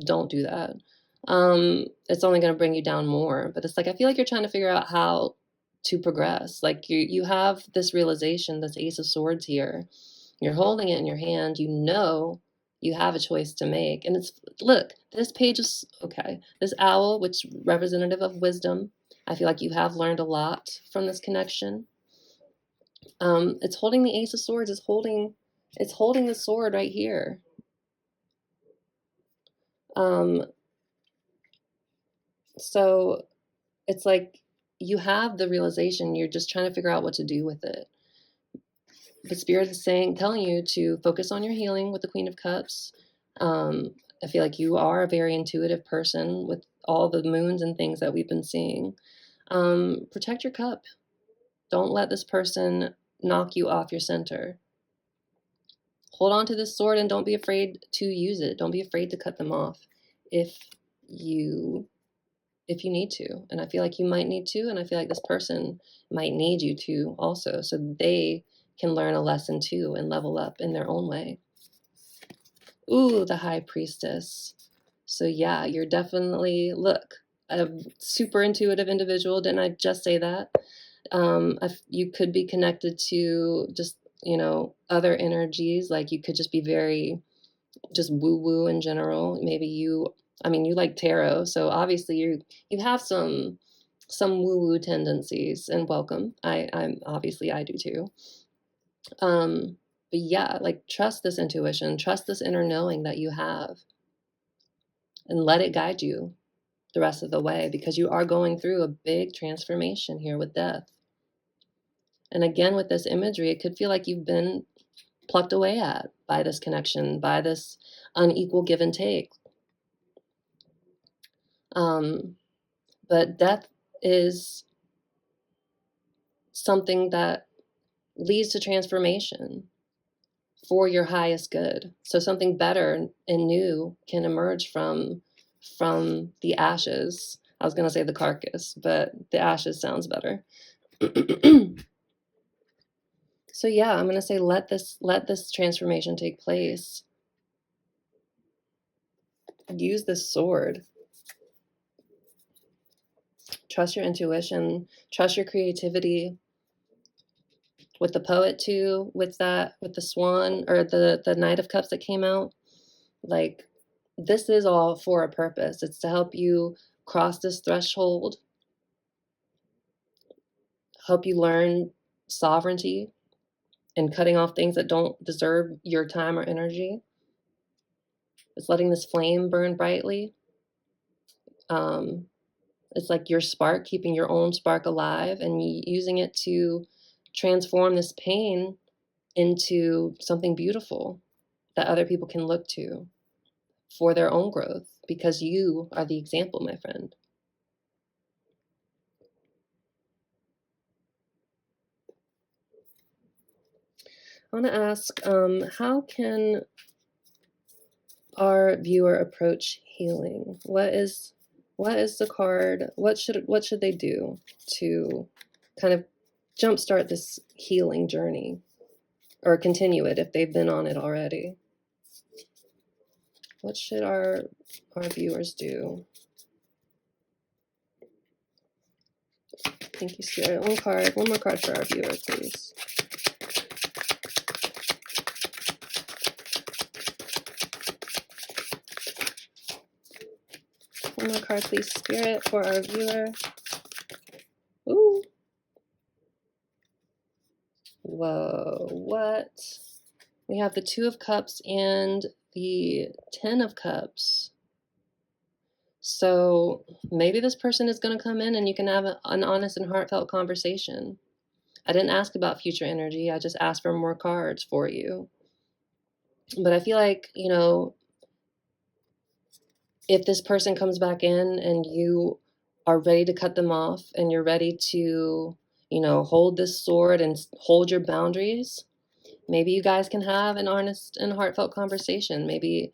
Don't do that. It's only going to bring you down more. But it's like, I feel like you're trying to figure out how to progress. Like, you have this realization, this Ace of Swords here. You're holding it in your hand. You know you have a choice to make. And it's, look, this page is, okay, this owl, which representative of wisdom, I feel like you have learned a lot from this connection. It's holding the Ace of Swords. It's holding the sword right here. So it's like, you have the realization, you're just trying to figure out what to do with it. But Spirit is telling you to focus on your healing with the Queen of Cups. I feel like you are a very intuitive person with all the moons and things that we've been seeing. Protect your cup. Don't let this person knock you off your center. Hold on to this sword and don't be afraid to use it. Don't be afraid to cut them off if you need to. And I feel like you might need to, and I feel like this person might need you to also, so they can learn a lesson too and level up in their own way. Ooh, the High Priestess. So yeah, you're definitely, look, a super intuitive individual. Didn't I just say that? You could be connected to just, other energies. Like you could just be very just woo woo in general. Maybe you like tarot, so obviously you have some woo woo tendencies, and welcome. I do too. But yeah, like trust this intuition, trust this inner knowing that you have, and let it guide you the rest of the way, because you are going through a big transformation here with death. And again, with this imagery, it could feel like you've been plucked away at by this connection, by this unequal give and take. But death is something that leads to transformation for your highest good. So something better and new can emerge from the ashes. I was going to say the carcass, but the ashes sounds better. So yeah, I'm going to say let this transformation take place. Use this sword. Trust your intuition, trust your creativity. With the poet too, with the swan, or the Knight of Cups that came out, like this is all for a purpose. It's to help you cross this threshold, help you learn sovereignty and cutting off things that don't deserve your time or energy. It's letting this flame burn brightly. It's like your spark, keeping your own spark alive and using it to transform this pain into something beautiful that other people can look to for their own growth, because you are the example, my friend. I want to ask, how can our viewer approach healing? What is the card? What should they do to kind of jumpstart this healing journey, or continue it if they've been on it already? What should our viewers do? Thank you, Spirit. One more card for our viewers, please. One more card, please, Spirit, for our viewer. Ooh. Whoa, what? We have the Two of Cups and the Ten of Cups. So maybe this person is going to come in and you can have an honest and heartfelt conversation. I didn't ask about future energy. I just asked for more cards for you. But I feel like, if this person comes back in and you are ready to cut them off and you're ready to, hold this sword and hold your boundaries, maybe you guys can have an honest and heartfelt conversation. Maybe,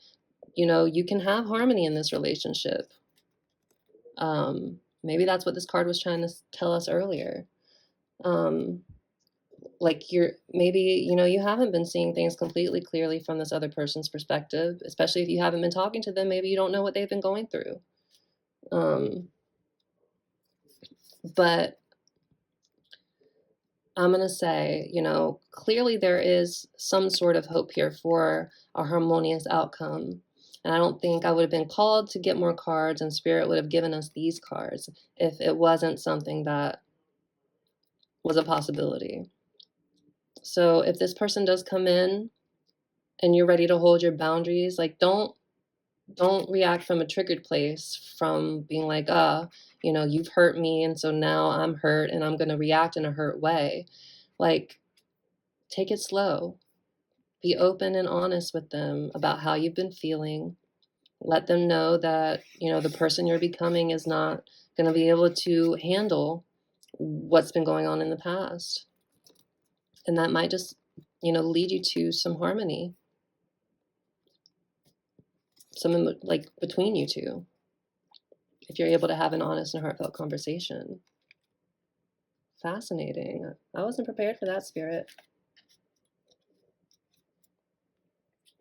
you can have harmony in this relationship. Maybe that's what this card was trying to tell us earlier. Like you haven't been seeing things completely clearly from this other person's perspective, especially if you haven't been talking to them. Maybe you don't know what they've been going through. But I'm going to say, clearly there is some sort of hope here for a harmonious outcome. And I don't think I would have been called to get more cards, and Spirit would have given us these cards if it wasn't something that was a possibility. So if this person does come in and you're ready to hold your boundaries, like don't react from a triggered place, from being like, you've hurt me, and so now I'm hurt and I'm going to react in a hurt way. Like, take it slow. Be open and honest with them about how you've been feeling. Let them know that, the person you're becoming is not going to be able to handle what's been going on in the past. And that might just, lead you to some harmony, like between you two, if you're able to have an honest and heartfelt conversation. Fascinating. I wasn't prepared for that, Spirit.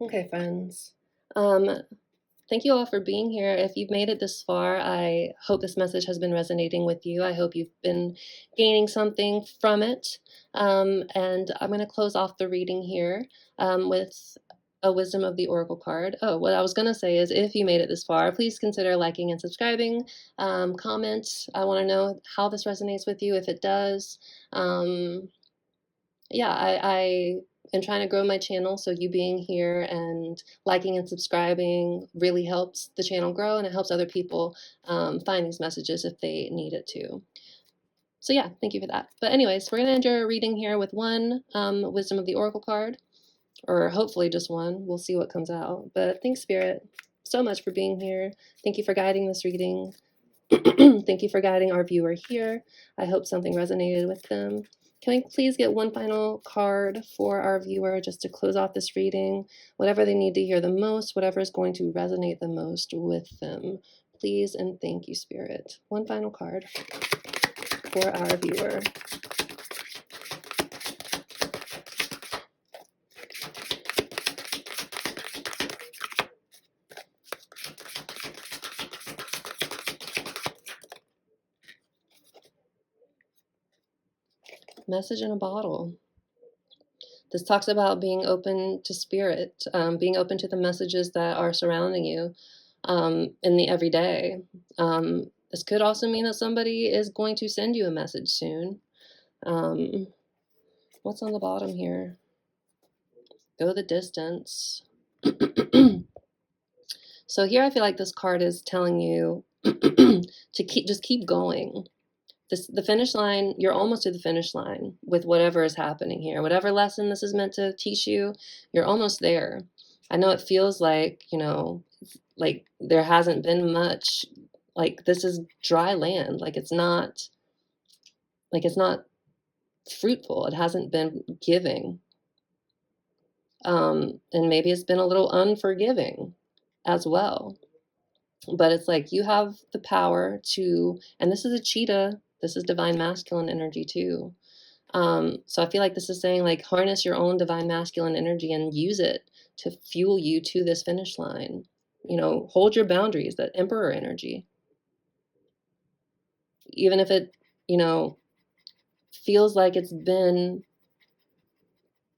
Okay, friends. Thank you all for being here. If you've made it this far, I hope this message has been resonating with you. I hope you've been gaining something from it. And I'm going to close off the reading here with a Wisdom of the Oracle card. Oh, what I was going to say is if you made it this far, please consider liking and subscribing. Comment. I want to know how this resonates with you, if it does. Yeah, I am trying to grow my channel, so you being here and liking and subscribing really helps the channel grow, and it helps other people find these messages if they need it to. So yeah, thank you for that. But anyways, we're going to end your reading here with one Wisdom of the Oracle card, or hopefully just one. We'll see what comes out. But thanks, Spirit, so much for being here. Thank you for guiding this reading. Thank you for guiding our viewer here. I hope something resonated with them. Can we please get one final card for our viewer just to close off this reading? Whatever they need to hear the most, whatever is going to resonate the most with them. Please and thank you, Spirit. One final card for our viewer. Message in a bottle. This talks about being open to spirit, being open to the messages that are surrounding you in the everyday. This could also mean that somebody is going to send you a message soon. What's on the bottom here? Go the distance. So here I feel like this card is telling you to keep going. The finish line, you're almost to the finish line with whatever is happening here. Whatever lesson this is meant to teach you, you're almost there. I know it feels like, like there hasn't been much, like this is dry land. Like it's not fruitful. It hasn't been giving. And maybe it's been a little unforgiving as well. But it's like you have the power to, and this is a cheetah, this is divine masculine energy too. So I feel like this is saying like harness your own divine masculine energy and use it to fuel you to this finish line. Hold your boundaries, that emperor energy. Even if it, feels like it's been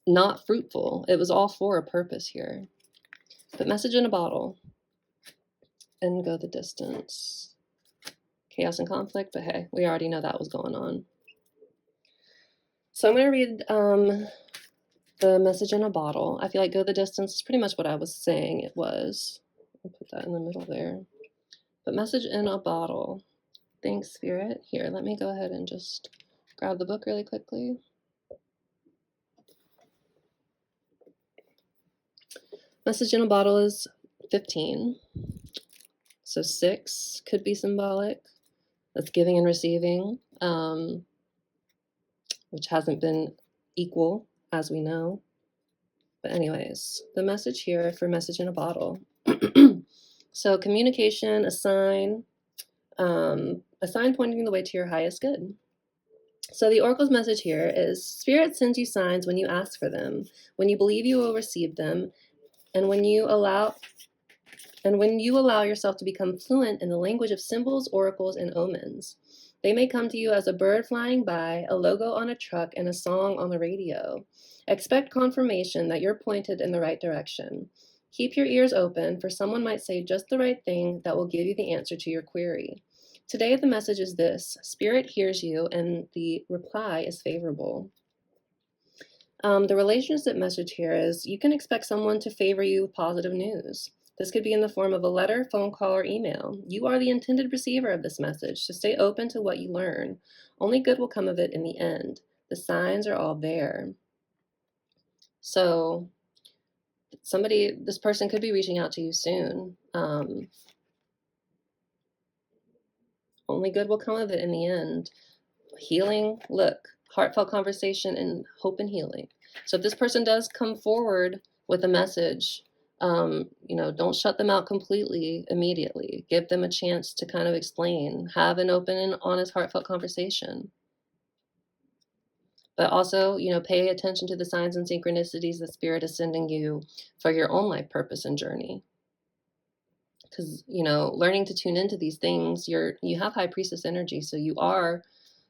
not fruitful, it was all for a purpose here. But message in a bottle and go the distance. Chaos and conflict, but hey, we already know that was going on. So I'm going to read the message in a bottle. I feel like go the distance is pretty much what I was saying it was. I'll put that in the middle there. But message in a bottle. Thanks, Spirit. Here, let me go ahead and just grab the book really quickly. Message in a bottle is 15. So 6 could be symbolic. That's giving and receiving, which hasn't been equal, as we know. But anyways, the message here for message in a bottle. So communication, a sign pointing the way to your highest good. So the Oracle's message here is Spirit sends you signs when you ask for them, when you believe you will receive them, and when you allow yourself to become fluent in the language of symbols, oracles, and omens. They may come to you as a bird flying by, a logo on a truck, and a song on the radio. Expect confirmation that you're pointed in the right direction. Keep your ears open, for someone might say just the right thing that will give you the answer to your query. Today, the message is this: Spirit hears you, and the reply is favorable. The relationship message here is you can expect someone to favor you with positive news. This could be in the form of a letter, phone call, or email. You are the intended receiver of this message, so stay open to what you learn. Only good will come of it in the end. The signs are all there. So this person could be reaching out to you soon. Only good will come of it in the end. Healing, look, heartfelt conversation and hope and healing. So if this person does come forward with a message, don't shut them out completely immediately. Give them a chance to kind of explain. Have an open and honest, heartfelt conversation. But also, pay attention to the signs and synchronicities that Spirit is sending you for your own life purpose and journey. because, you know, learning to tune into these things, you have high priestess energy, so you are,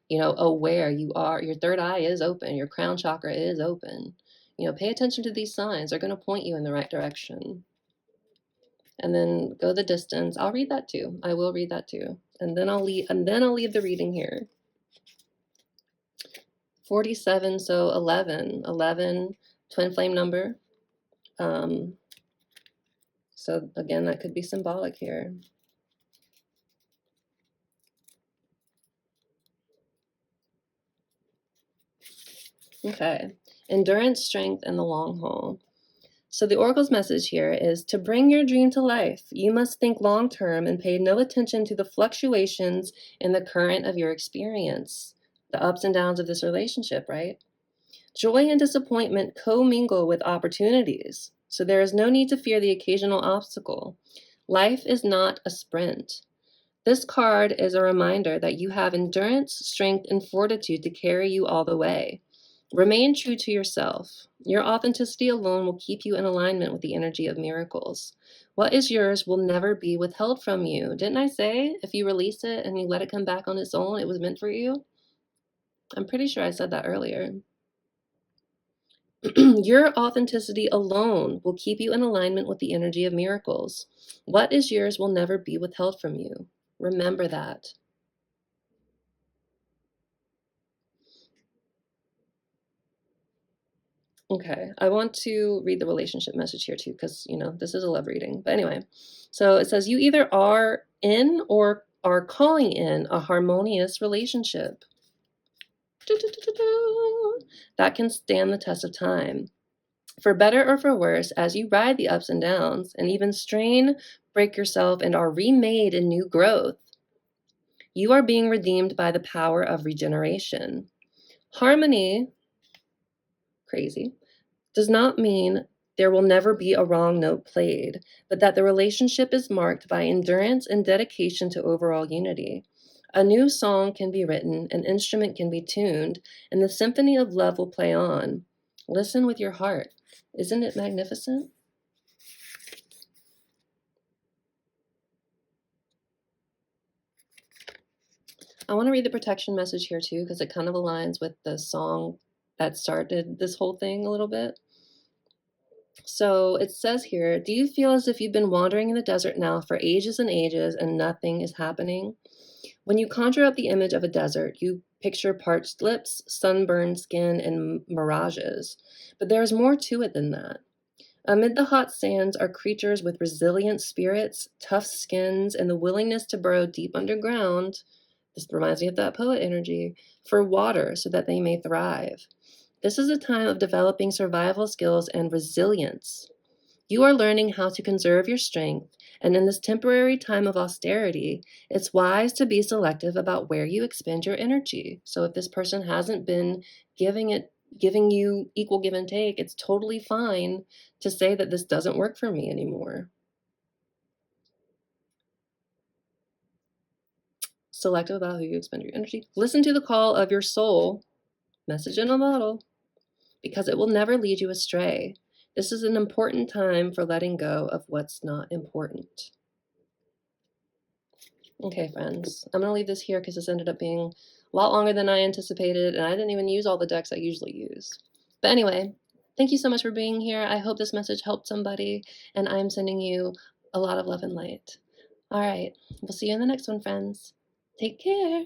you know, aware. Your third eye is open, your crown chakra is open. You know, pay attention to these signs. They're going to point you in the right direction. And then go the distance. I'll read that too. I will read that too. And then I'll leave the reading here. 47, so 11, twin flame number. So again, that could be symbolic here. Okay, endurance, strength, and the long haul. So the Oracle's message here is to bring your dream to life, you must think long term and pay no attention to the fluctuations in the current of your experience, the ups and downs of this relationship, right? Joy and disappointment commingle with opportunities, so there is no need to fear the occasional obstacle. Life is not a sprint. This card is a reminder that you have endurance, strength, and fortitude to carry you all the way. Remain true to yourself. Your authenticity alone will keep you in alignment with the energy of miracles. What is yours will never be withheld from you. Didn't I say if you release it and you let it come back on its own, it was meant for you? I'm pretty sure I said that earlier. Your authenticity alone will keep you in alignment with the energy of miracles. What is yours will never be withheld from you. Remember that. Okay, I want to read the relationship message here too, because, you know, this is a love reading. But anyway, so it says you either are in or are calling in a harmonious relationship that can stand the test of time. For better or for worse, as you ride the ups and downs and even strain, break yourself, and are remade in new growth, you are being redeemed by the power of regeneration. Harmony, crazy, does not mean there will never be a wrong note played, but that the relationship is marked by endurance and dedication to overall unity. A new song can be written, an instrument can be tuned, and the symphony of love will play on. Listen with your heart. Isn't it magnificent? I want to read the protection message here too, because it kind of aligns with the song that started this whole thing a little bit. So it says here, do you feel as if you've been wandering in the desert now for ages and ages and nothing is happening? When you conjure up the image of a desert, you picture parched lips, sunburned skin, and mirages. But there is more to it than that. Amid the hot sands are creatures with resilient spirits, tough skins, and the willingness to burrow deep underground. This reminds me of that poet energy, for water so that they may thrive. This is a time of developing survival skills and resilience. You are learning how to conserve your strength, and in this temporary time of austerity, it's wise to be selective about where you expend your energy. So if this person hasn't been giving you equal give and take, it's totally fine to say that this doesn't work for me anymore. Selective about who you expend your energy. Listen to the call of your soul, message in a bottle, because it will never lead you astray. This is an important time for letting go of what's not important. Okay, friends, I'm going to leave this here because this ended up being a lot longer than I anticipated, and I didn't even use all the decks I usually use. But anyway, thank you so much for being here. I hope this message helped somebody, and I'm sending you a lot of love and light. All right, we'll see you in the next one, friends. Take care.